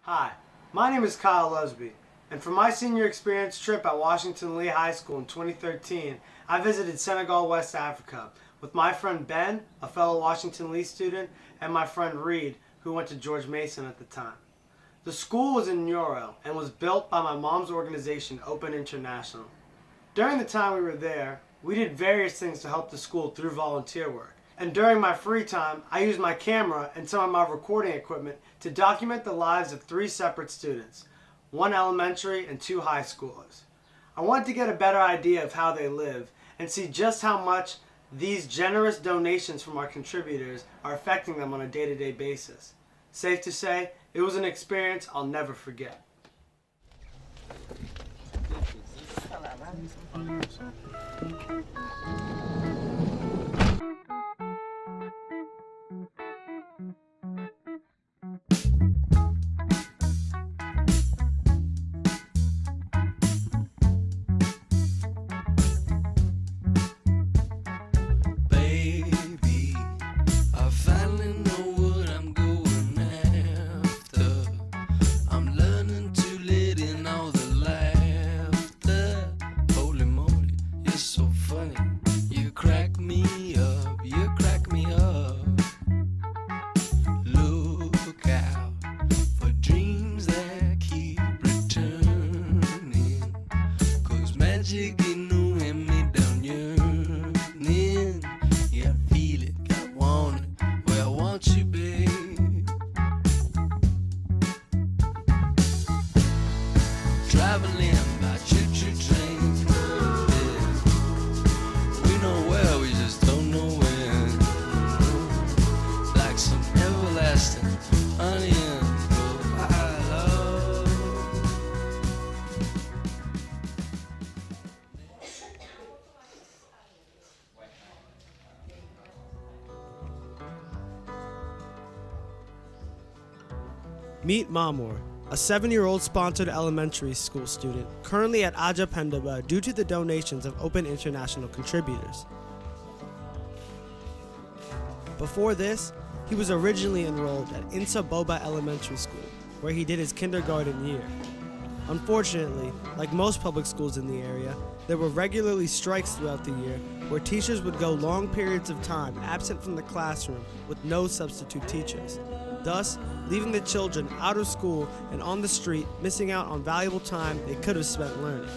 Hi, my name is Khady Lusby, and for my senior experience trip at Washington Lee High School in 2013, I visited Senegal, West Africa, with my friend Ben, a fellow Washington Lee student, and my friend Reed, who went to George Mason at the time. The school was in Nioro and was built by my mom's organization, Open International. During the time we were there, we did various things to help the school through volunteer work. And during my free time, I used my camera and some of my recording equipment to document the lives of 3 separate students, 1 elementary and 2 high schoolers. I wanted to get a better idea of how they live and see just how much these generous donations from our contributors are affecting them on a day-to-day basis. Safe to say, it was an experience I'll never forget. Meet Mamour, a 7-year-old sponsored elementary school student currently at Adja Penda Ba due to the donations of Open International contributors. Before this, he was originally enrolled at Intl Elementary School, where he did his kindergarten year. Unfortunately, like most public schools in the area, there were regularly strikes throughout the year where teachers would go long periods of time absent from the classroom with no substitute teachers, thus leaving the children out of school and on the street, missing out on valuable time they could have spent learning.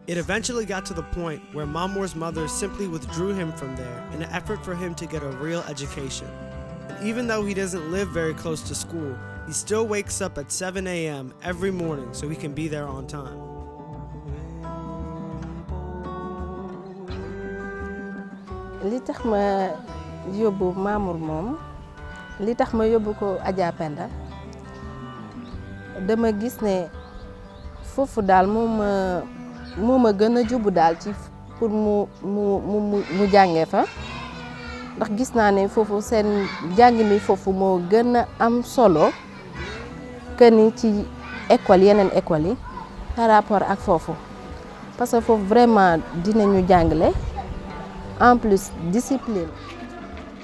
It eventually got to the point where Mamour's mother simply withdrew him from there in an effort for him to get a real education. And even though he doesn't live very close to school, he still wakes up at 7 a.m. every morning so he can be there on time. Li tax ma yóbbu Mamour moom li tax ma yóbbu ko Adja Penda dama gis ne foofu daal moo ma gën a jubu daal ci pour mu jàngee fa ndax gis naa ne foofu seen jàng mi foofu moo gën a am solo que ni ci école yeneen école yi par rapport ak foofu parce que foofu vraiment dinañu jàngale en plus discipline.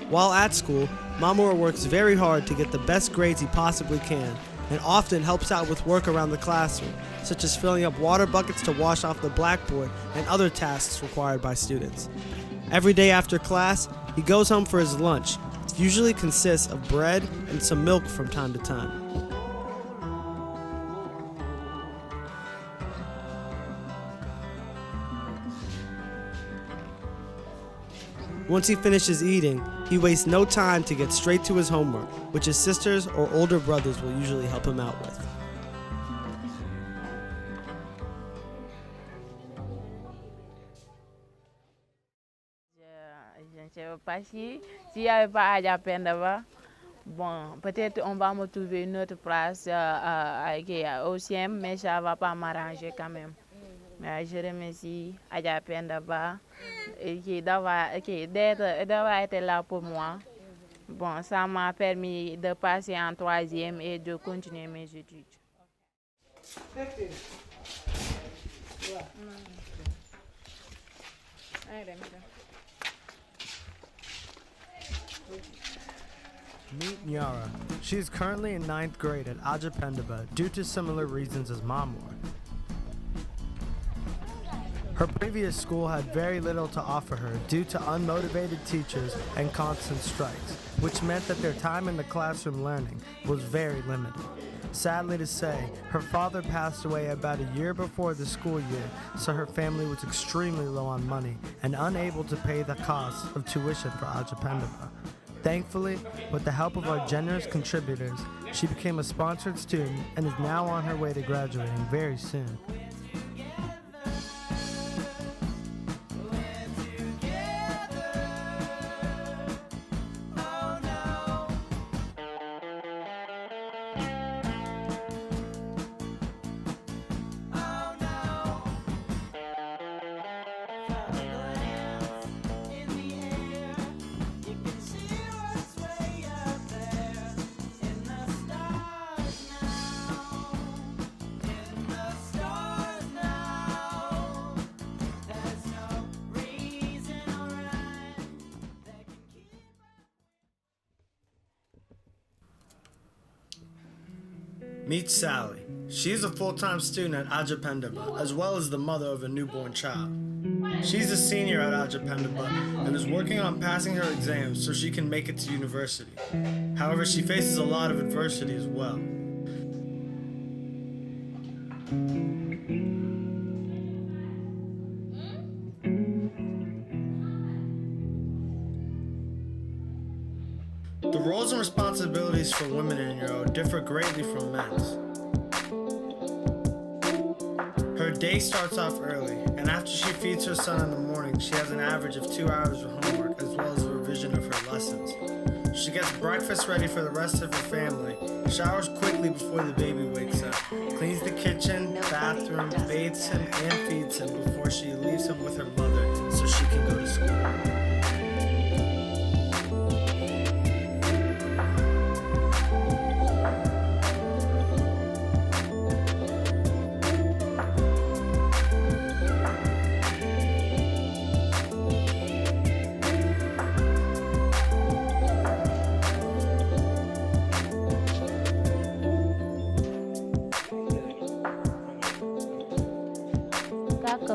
While at school, Mamour works very hard to get the best grades he possibly can and often helps out with work around the classroom, such as filling up water buckets to wash off the blackboard and other tasks required by students. Every day after class, he goes home for his lunch, which usually consists of bread and some milk from time to time. Once he finishes eating, he wastes no time to get straight to his homework, which his sisters or older brothers will usually help him out with. Je ne sais pas s'il n'y avait pas Adja Penda Ba, bon, peut-être on va me trouver une autre place au CIEM, mais ça ne va pas m'arranger quand même. Je remercie Adja Penda Ba d'avoir été là pour moi. Bon, ça m'a permis de passer en 3e et de continuer mes études. Meet Nioro. She is currently in 9th grade at Adja Penda Ba due to similar reasons as Mom were. Her previous school had very little to offer her due to unmotivated teachers and constant strikes, which meant that their time in the classroom learning was very limited. Sadly to say, her father passed away about a year before the school year, so her family was extremely low on money and unable to pay the costs of tuition for Adja Penda Ba. Thankfully, with the help of our generous contributors, she became a sponsored student and is now on her way to graduating very soon. Meet Sally. She's a full-time student at Adja Penda Ba, as well as the mother of a newborn child. She's a senior at Adja Penda Ba and is working on passing her exams so she can make it to university. However, she faces a lot of adversity as well. The roles and responsibilities for women in Nioro differ greatly from men's. Her day starts off early, and after she feeds her son in the morning, she has an average of 2 hours of homework as well as a revision of her lessons. She gets breakfast ready for the rest of her family, showers quickly before the baby wakes up, cleans the kitchen, bathroom, bathes him, and feeds him before she leaves him with her mother so she can go to school.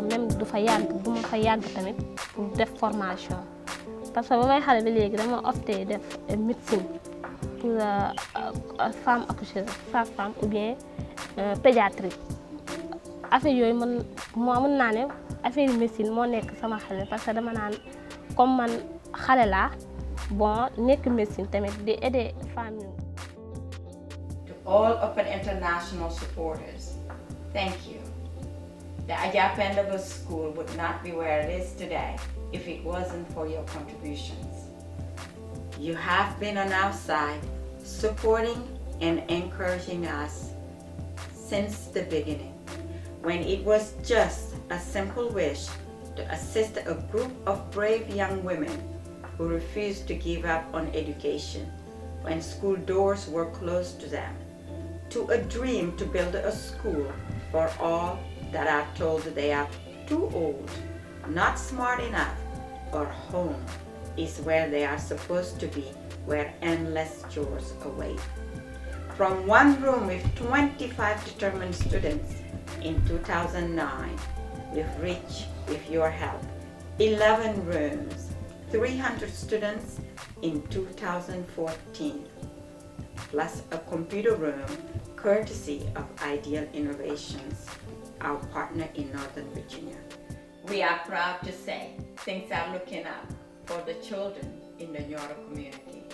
même du fa yàgg du ma fa yàgg tamit pour def formation parce que ba may xale ba léegi dama opté def médecine pour femme accoucheuse sage-femme ou bien pédiatrie affaire yooyu man moo mën naa ne affaire médecine moo nekk sama xale parce que dama naan comme man xale laa bon nekk médecine tamit di aider famille. To all Open International supporters, thank you. The Adja Penda Ba School would not be where it is today if it wasn't for your contributions. You have been on our side, supporting and encouraging us since the beginning, when it was just a simple wish to assist a group of brave young women who refused to give up on education when school doors were closed to them, to a dream to build a school for all that are told they are too old, not smart enough, or home is where they are supposed to be, where endless chores await. From one room with 25 determined students in 2009, we've reached, with your help, 11 rooms, 300 students in 2014, plus a computer room courtesy of Ideal Innovations, our partner in Northern Virginia. We are proud to say things are looking up for the children in the Nioro community.